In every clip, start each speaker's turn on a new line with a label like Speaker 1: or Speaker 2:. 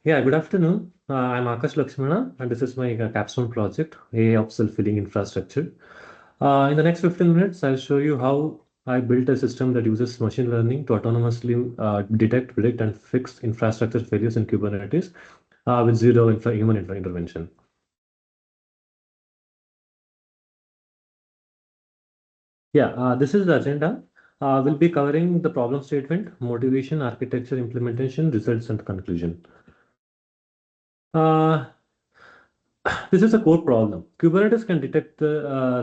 Speaker 1: Yeah, good afternoon. I'm Akarsh Lakshmana, and this is my capstone project, AIOps self-healing infrastructure. In the next 15 minutes, I'll show you how I built a system that uses machine learning to autonomously detect, predict, and fix infrastructure failures in Kubernetes with zero human intervention. Yeah, this is the agenda. We'll be covering the problem statement, motivation, architecture, implementation, results, and conclusion. Uh, This is a core problem. Kubernetes can detect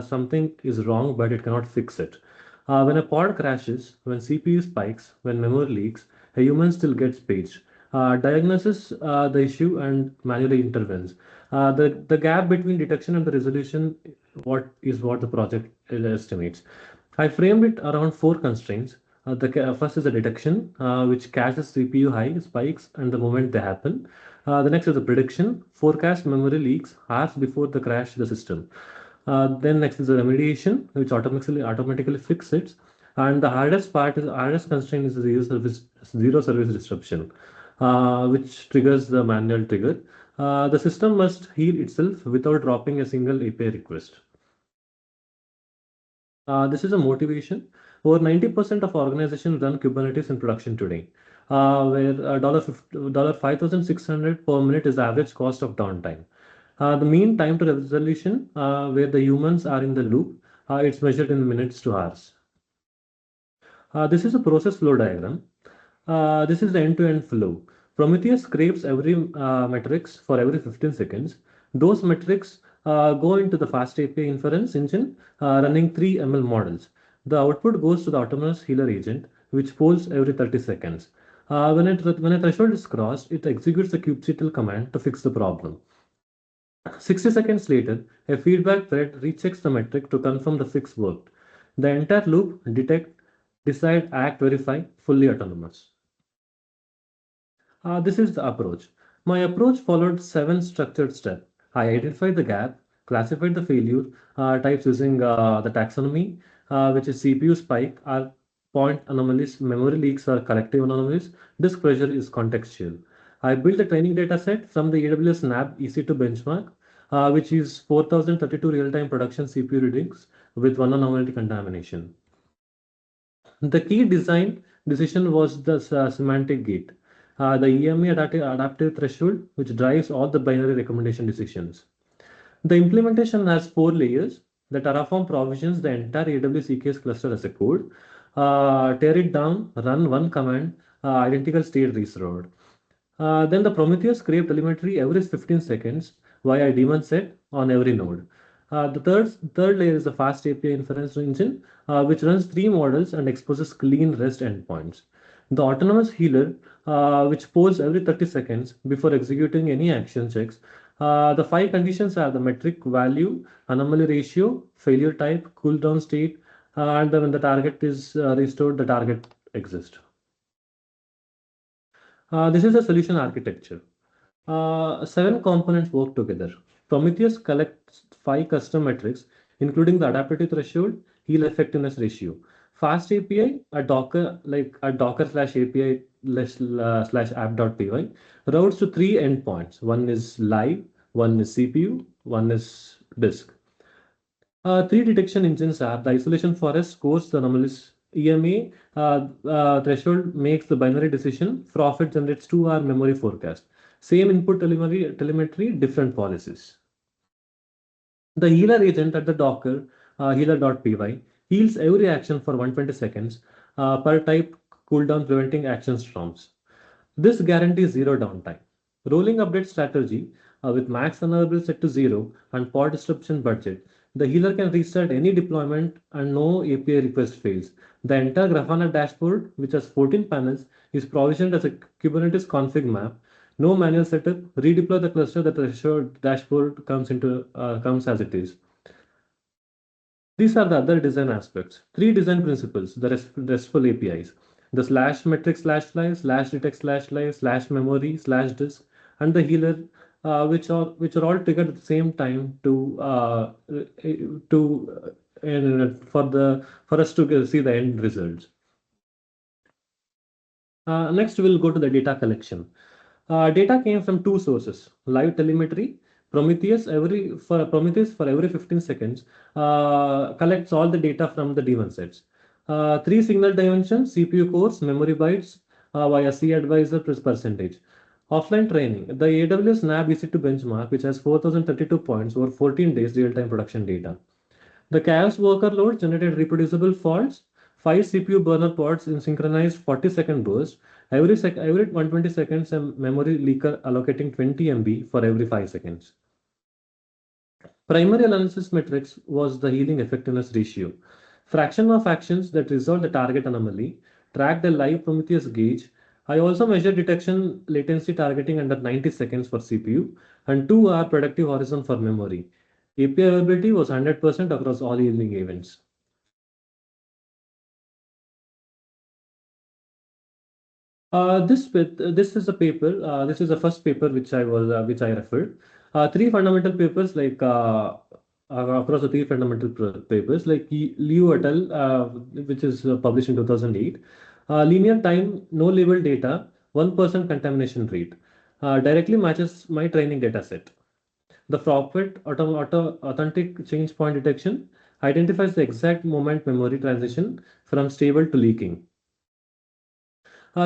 Speaker 1: something is wrong, but it cannot fix it. When a pod crashes, when CPU spikes, when memory leaks, a human still gets paged. Diagnoses the issue and manually intervenes. The gap between detection and the resolution what the project estimates. I framed it around four constraints. First is the detection, which catches CPU high spikes and the moment they happen. The next is the prediction, forecast memory leaks hours before the crash the system. Then next is the remediation, which automatically fix it. And the hardest constraint is the zero service disruption, which triggers the manual trigger. The system must heal itself without dropping a single API request. This is a motivation. Over 90% of organizations run Kubernetes in production today, where $5,600 per minute is the average cost of downtime. The mean time to resolution, where the humans are in the loop, it's measured in minutes to hours. This is a process flow diagram. This is the end-to-end flow. Prometheus scrapes every metrics for every 15 seconds. Those metrics go into the fast API inference engine running 3 ML models. The output goes to the autonomous healer agent, which polls every 30 seconds. When a threshold is crossed, it executes the kubectl command to fix the problem. 60 seconds later, a feedback thread rechecks the metric to confirm the fix worked. The entire loop detect, decide, act, verify, fully autonomous. This is the approach. My approach followed seven structured steps. I identified the gap, classified the failure types using the taxonomy, which is CPU spike, are point anomalies, memory leaks are collective anomalies, disk pressure is contextual. I built a training data set from the AWS NAB EC2 benchmark, which is 4032 real-time production CPU readings with one anomaly contamination. The key design decision was the semantic gate, the EMA adaptive threshold, which drives all the binary recommendation decisions. The implementation has four layers. The Terraform provisions the entire AWS EKS cluster as a code. Tear it down, run one command, identical state restored. Then the Prometheus scrape telemetry every 15 seconds via a daemon set on every node. The third layer is the fast API inference engine, which runs three models and exposes clean REST endpoints. The autonomous healer, which polls every 30 seconds before executing any action checks. The five conditions are the metric value, anomaly ratio, failure type, cooldown state, and then when the target is restored, the target exists. This is a solution architecture. Seven components work together. Prometheus collects five custom metrics, including the adaptive threshold, heal effectiveness ratio. Fast API, a Docker slash API slash app.py, routes to three endpoints. One is live, one is CPU, one is disk. Three detection engines are the isolation forest scores the anomalous EMA threshold makes the binary decision. Profit generates 2-hour memory forecast. Same input telemetry, different policies. The healer agent at the Docker healer.py heals every action for 120 seconds per type cooldown preventing action storms. This guarantees zero downtime. Rolling update strategy with max vulnerable set to zero and pod disruption budget. The healer can restart any deployment and no API request fails. The entire Grafana dashboard, which has 14 panels, is provisioned as a Kubernetes config map. No manual setup. Redeploy the cluster. The threshold dashboard comes as it is. These are the other design aspects. Three design principles, the RESTful APIs, the slash metric slash live, slash detect slash live, slash memory, slash disk, and the healer, which are all triggered at the same time for us to see the end results. Next, we'll go to the data collection. Data came from two sources: live telemetry. Prometheus for every 15 seconds collects all the data from the daemon sets. Three signal dimensions: CPU cores, memory bytes via C advisor plus percentage. Offline training: the AWS NAB EC2 benchmark, which has 4032 points over 14 days real-time production data. The chaos worker load generated reproducible faults, five CPU burner pods in synchronized 40-second bursts. Every 120 seconds, a memory leaker allocating 20 MB for every 5 seconds. Primary analysis metrics was the healing effectiveness ratio. Fraction of actions that resolved the target anomaly, tracked a live Prometheus gauge. I also measured detection latency targeting under 90 seconds for CPU and 2-hour productive horizon for memory. API availability was 100% across all healing events. This is a paper. This is the first paper which I referred. Three fundamental papers across the three fundamental papers Liu et al. Which is published in 2008. Linear time, no label data, 1% contamination rate. Directly matches my training data set. The Prophet authentic change point detection identifies the exact moment memory transition from stable to leaking.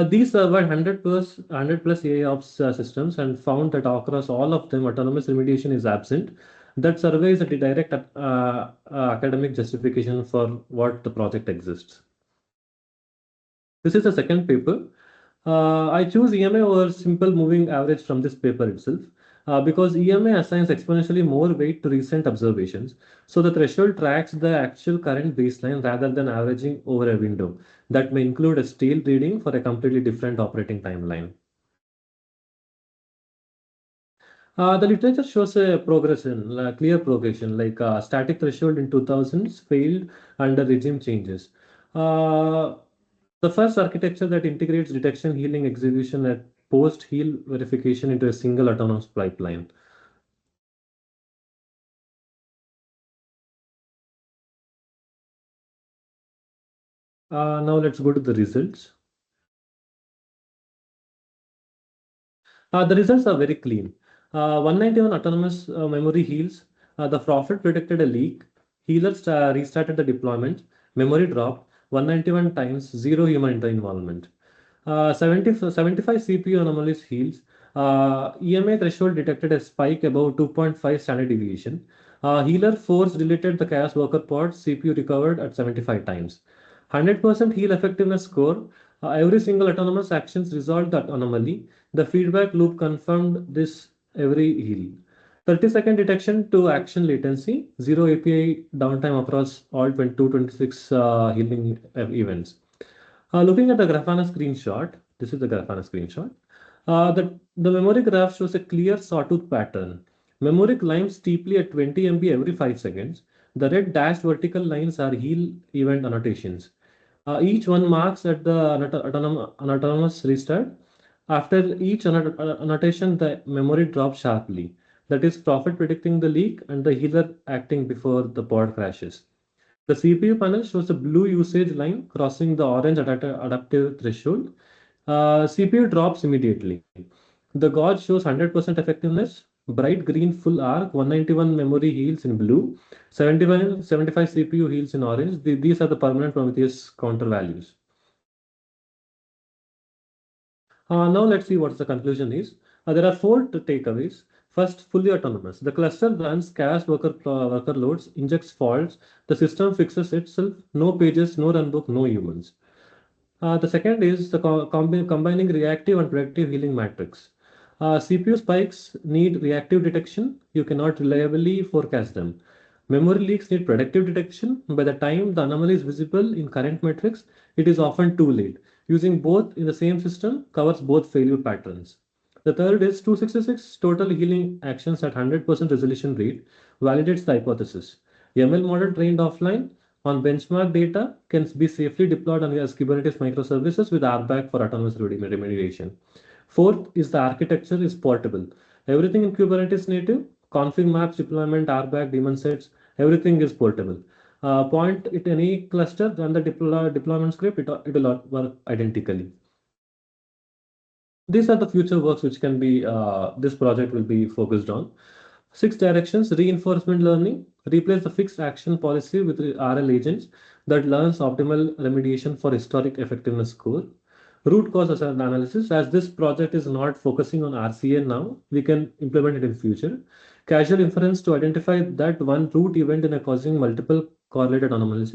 Speaker 1: These surveyed 100 plus AIOps systems and found that across all of them, autonomous remediation is absent. That survey is a direct academic justification for what the project exists. This is the second paper. I choose EMA over simple moving average from this paper itself because EMA assigns exponentially more weight to recent observations. So the threshold tracks the actual current baseline rather than averaging over a window that may include a stale reading for a completely different operating timeline. The literature shows a progression, clear progression, static threshold in 2000s failed under regime changes. Uh, the first architecture that integrates detection, healing, execution, and post-heal verification into a single autonomous pipeline. Now let's go to the results. The results are very clean. 191 autonomous memory heals. The Prophet predicted a leak. Healers restarted the deployment. Memory dropped 191 times, zero human involvement. 75 CPU anomalies heals. EMA threshold detected a spike above 2.5 standard deviation. Healer force deleted the chaos worker pod. CPU recovered at 75 times. 100% heal effectiveness score. Every single autonomous actions resolved that anomaly. The feedback loop confirmed this every heal. 30-second detection to action latency, zero API downtime across all 226 healing events. Looking at the Grafana screenshot, this is the Grafana screenshot. The memory graph shows a clear sawtooth pattern. Memory climbs steeply at 20 MB every 5 seconds. The red dashed vertical lines are heal event annotations. Each one marks at the autonomous restart. After each annotation, the memory drops sharply. That is profit predicting the leak and the healer acting before the pod crashes. The CPU panel shows a blue usage line crossing the orange adaptive threshold. CPU drops immediately. The gauge shows 100% effectiveness. Bright green full arc, 191 memory heals in blue, 75 CPU heals in orange. These are the permanent Prometheus counter values. Now let's see what the conclusion is. There are four takeaways. First, fully autonomous. The cluster runs chaos worker loads, injects faults. The system fixes itself. No pages, no runbook, no humans. The second is the combining reactive and predictive healing matrix. CPU spikes need reactive detection. You cannot reliably forecast them. Memory leaks need predictive detection. By the time the anomaly is visible in current metrics, it is often too late. Using both in the same system covers both failure patterns. The third is 266 total healing actions at 100% resolution rate validates the hypothesis. ML model trained offline on benchmark data can be safely deployed on as Kubernetes microservices with RBAC for autonomous remediation. Fourth is the architecture is portable. Everything in Kubernetes native, config maps, deployment, RBAC, daemon sets, everything is portable. Point it any cluster, run the deployment script, it will work identically. These are the future works which can be, this project will be focused on. 6 directions: reinforcement learning, replace the fixed action policy with RL agents that learns optimal remediation for historic effectiveness score. Root cause analysis, as this project is not focusing on RCA now, we can implement it in future. Causal inference to identify that one root event in a causing multiple correlated anomalies.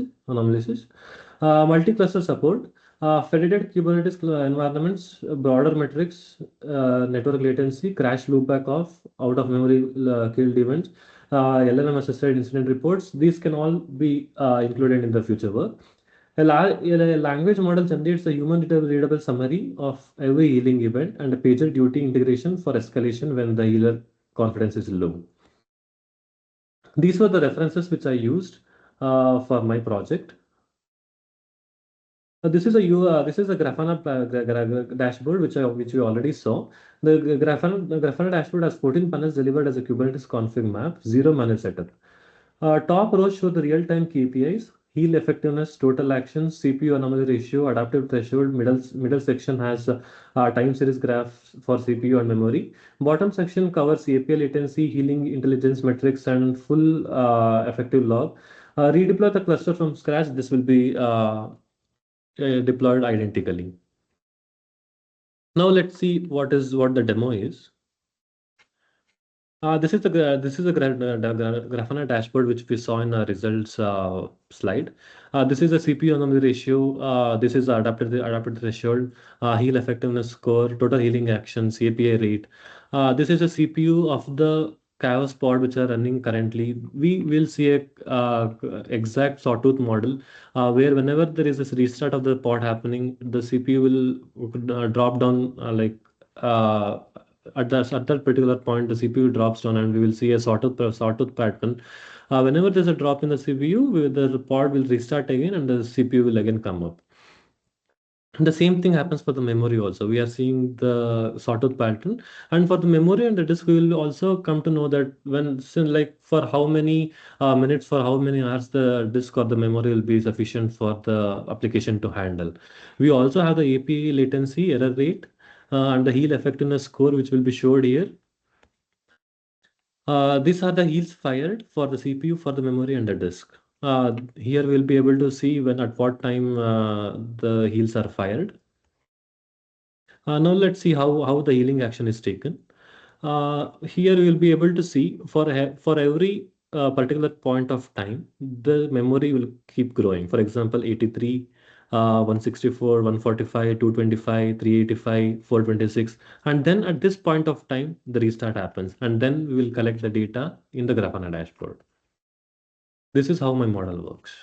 Speaker 1: Multi-cluster support, federated Kubernetes environments, broader metrics, network latency, crash loopback off, out of memory killed events, LLM assisted incident reports. These can all be included in the future work. A language model generates a human readable summary of every healing event and a pager duty integration for escalation when the healer confidence is low. These were the references which I used for my project. This is a Grafana dashboard which we already saw. The Grafana dashboard has 14 panels delivered as a Kubernetes config map, 0 manual setup. Top rows show the real-time KPIs: heal effectiveness, total actions, CPU anomaly ratio, adaptive threshold. Middle section has time series graphs for CPU and memory. Bottom section covers API latency, healing intelligence metrics, and full effective log. Redeploy the cluster from scratch. This will be deployed identically. Now let's see what the demo is. This is a Grafana dashboard which we saw in the results slide. This is a CPU anomaly ratio. This is adapted threshold, heal effectiveness score, total healing actions, API rate. This is a CPU of the Chaos pod which are running currently. We will see a exact sawtooth model where whenever there is this restart of the pod happening, the CPU will drop down uh, at that particular point, the CPU drops down, and we will see a sawtooth pattern. Whenever there's a drop in the CPU, the pod will restart again, and the CPU will again come up. The same thing happens for the memory also. We are seeing the sawtooth pattern, and for the memory and the disk, we will also come to know that like for how many minutes, for how many hours the disk or the memory will be sufficient for the application to handle. We also have the API latency, error rate, and the heal effectiveness score, which will be showed here. These are the heals fired for the CPU, for the memory, and the disk. Here we'll be able to see when at what time the heals are fired. Now let's see how the healing action is taken. Here we will be able to see for every particular point of time, the memory will keep growing. For example, 83, 164, 145, 225, 385, 426. And then at this point of time, the restart happens. And then we will collect the data in the Grafana dashboard. This is how my model works.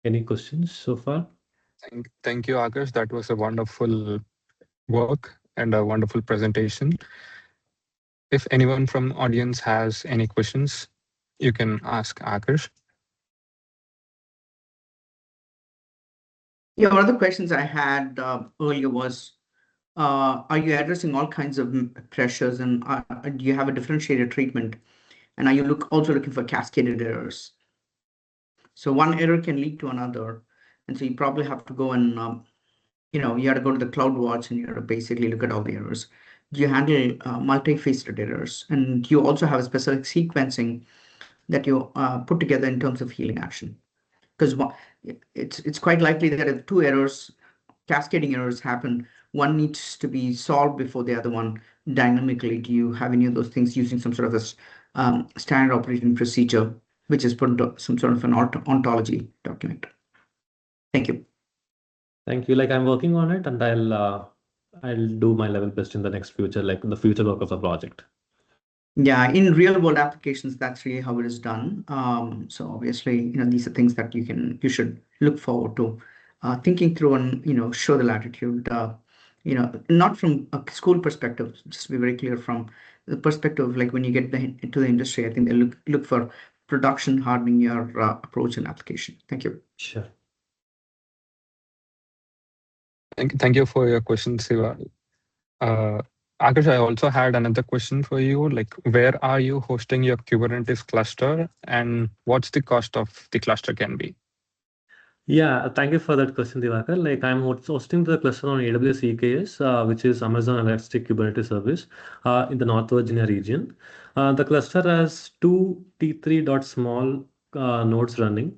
Speaker 1: Any questions so far?
Speaker 2: Thank you, Akarsh. That was a wonderful work and a wonderful presentation. If anyone from audience has any questions, you can ask Akarsh.
Speaker 3: Yeah, one of the questions I had earlier was, are you addressing all kinds of pressures, and do you have a differentiated treatment? And are you also looking for cascaded errors? So one error can lead to another. And so you probably have to go and, you have to go to the CloudWatch and you have to basically look at all the errors. Do you handle multi-faceted errors? And do you also have a specific sequencing that you put together in terms of healing action? Because it's quite likely that if two errors, cascading errors happen, one needs to be solved before the other one dynamically. Do you have any of those things using some sort of a standard operating procedure, which is put into some sort of an ontology document? Thank you.
Speaker 1: Thank you. Like I'm working on it, and I'll do my level best in the next future, like the future work of the project.
Speaker 3: Yeah, in real world applications, that's really how it is done. So obviously, these are things that you should look forward to thinking through and show the latitude. Not from a school perspective, just to be very clear, from the perspective of like when you get into the industry, I think they look for production hardening your approach and application. Thank you.
Speaker 1: Sure.
Speaker 2: Thank you for your question, Siva. Akash, I also had another question for you. Like, where are you hosting your Kubernetes cluster, and what's the cost of the cluster can be?
Speaker 1: Yeah, thank you for that question, Divakar. Like I'm hosting the cluster on AWS EKS, which is Amazon Elastic Kubernetes Service, in the North Virginia region. The cluster has two T3 dot small nodes running,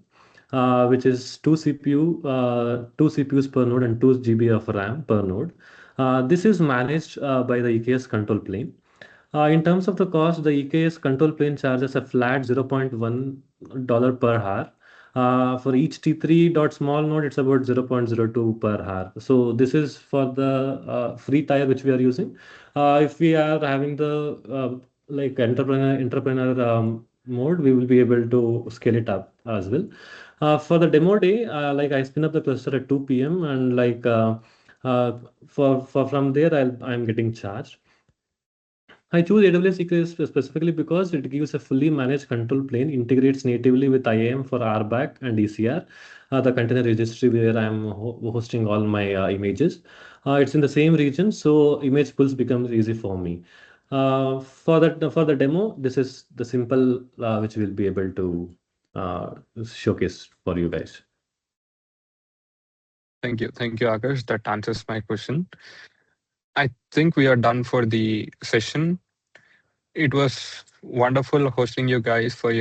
Speaker 1: which is two CPUs per node and 2 GB of RAM per node. This is managed by the EKS control plane. In terms of the cost, the EKS control plane charges a flat $0.1 per hour. For each T3 dot small node, it's about 0.02 per hour. So this is for the free tier which we are using. If we are having the like entrepreneur mode, we will be able to scale it up as well. For the demo day, like I spin up the cluster at 2 p.m. and like for from there, I'm getting charged. I choose AWS EKS specifically because it gives a fully managed control plane, integrates natively with IAM for RBAC and ECR, the container registry where I'm hosting all my images. It's in the same region, so image pulls becomes easy for me. For the demo, this is the simple which we'll be able to showcase for you guys.
Speaker 2: Thank you, Akash. That answers my question. I think we are done for the session. It was wonderful hosting you guys for your